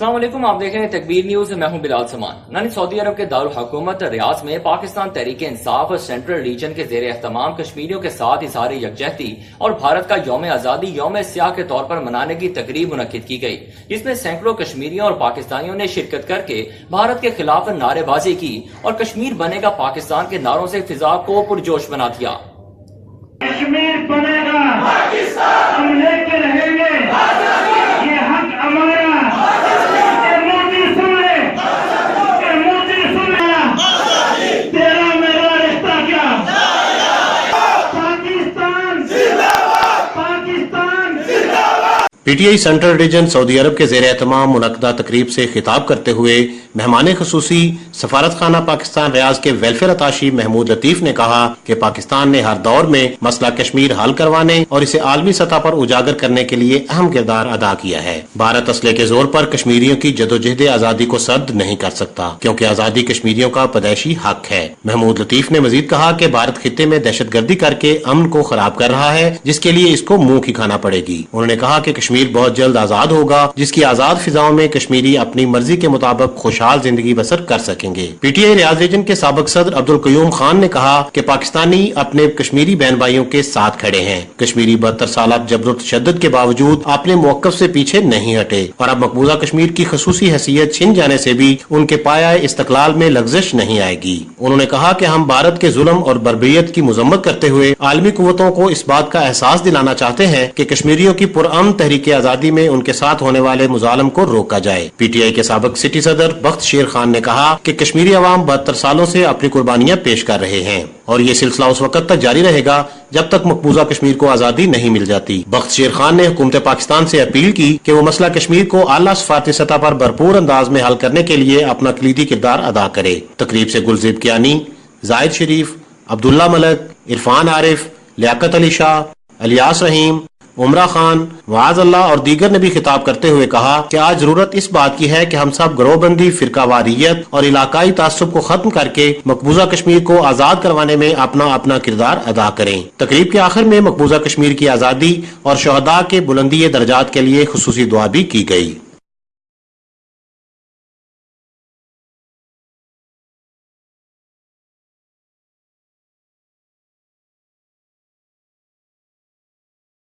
السلام علیکم، آپ دیکھ رہے ہیں تکبیر نیوز، میں ہوں بلال سمان۔ سعودی عرب کے دارالحکومت ریاض میں پاکستان تحریک انصاف اور سینٹرل ریجن کے زیر اہتمام کشمیریوں کے ساتھ اظہار یکجہتی اور بھارت کا یوم آزادی یوم سیاہ کے طور پر منانے کی تقریب منعقد کی گئی، جس میں سینکڑوں کشمیریوں اور پاکستانیوں نے شرکت کر کے بھارت کے خلاف نعرے بازی کی اور کشمیر بنے گا پاکستان کے نعروں سے فضا کو پرجوش بنا دیا۔ کشمیر بنے گا پاکستان، ہم لے کے رہیں گے، یہ حق ہمارا۔ P T I central region سعودی عرب کے زیر اہتمام منعقدہ تقریب سے خطاب کرتے ہوئے مہمان خصوصی سفارت خانہ پاکستان ریاض کے ویلفیئر اتاشی محمود لطیف نے کہا کہ پاکستان نے ہر دور میں مسئلہ کشمیر حل کروانے اور اسے عالمی سطح پر اجاگر کرنے کے لیے اہم کردار ادا کیا ہے۔ بھارت اسلحے کے زور پر کشمیریوں کی جدوجہد آزادی کو سرد نہیں کر سکتا، کیونکہ آزادی کشمیریوں کا پیدائشی حق ہے۔ محمود لطیف نے مزید کہا کہ بھارت خطے میں دہشت گردی کر کے امن کو خراب کر رہا ہے، جس کے لیے اس کو منہ کی کھانا پڑے گی۔ انہوں نے کہا کہ کشمیر بہت جلد آزاد ہوگا، جس کی آزاد فضاؤں میں کشمیری اپنی مرضی کے مطابق خوشحال زندگی بسر کر سکیں گے۔ پی ٹی آئی ریاض ریجن کے سابق صدر عبدالقیوم خان نے کہا کہ پاکستانی اپنے کشمیری بہن بھائیوں کے ساتھ کھڑے ہیں۔ کشمیری 72 سالہ جبر و تشدد کے باوجود اپنے موقف سے پیچھے نہیں ہٹے اور اب مقبوضہ کشمیر کی خصوصی حیثیت چھن جانے سے بھی ان کے پایہ استقلال میں لغزش نہیں آئے گی۔ انہوں نے کہا کہ ہم بھارت کے ظلم اور بربریت کی مذمت کرتے ہوئے عالمی قوتوں کو اس بات کا احساس دلانا چاہتے ہیں کہ کشمیریوں کی پرامن تحریک آزادی میں ان کے ساتھ ہونے والے مظالم کو روکا جائے۔ پی ٹی آئی کے سابق سٹی صدر بخت شیر خان نے کہا کہ کشمیری عوام 72 سالوں سے اپنی قربانیاں پیش کر رہے ہیں اور یہ سلسلہ اس وقت تک جاری رہے گا جب تک مقبوضہ کشمیر کو آزادی نہیں مل جاتی۔ بخت شیر خان نے حکومت پاکستان سے اپیل کی کہ وہ مسئلہ کشمیر کو اعلیٰ سفارتی سطح پر بھرپور انداز میں حل کرنے کے لیے اپنا کلیدی کردار ادا کرے۔ تقریب سے گلزیب کیانی، زائد شریف، عبداللہ ملک، عرفان عارف، لیاقت علی شاہ، الیاس رحیم، عمرہ خان، معاذ اللہ اور دیگر نے بھی خطاب کرتے ہوئے کہا کہ آج ضرورت اس بات کی ہے کہ ہم سب گروہ بندی، فرقہ واریت اور علاقائی تعصب کو ختم کر کے مقبوضہ کشمیر کو آزاد کروانے میں اپنا اپنا کردار ادا کریں۔ تقریب کے آخر میں مقبوضہ کشمیر کی آزادی اور شہداء کے بلندی درجات کے لیے خصوصی دعا بھی کی گئی۔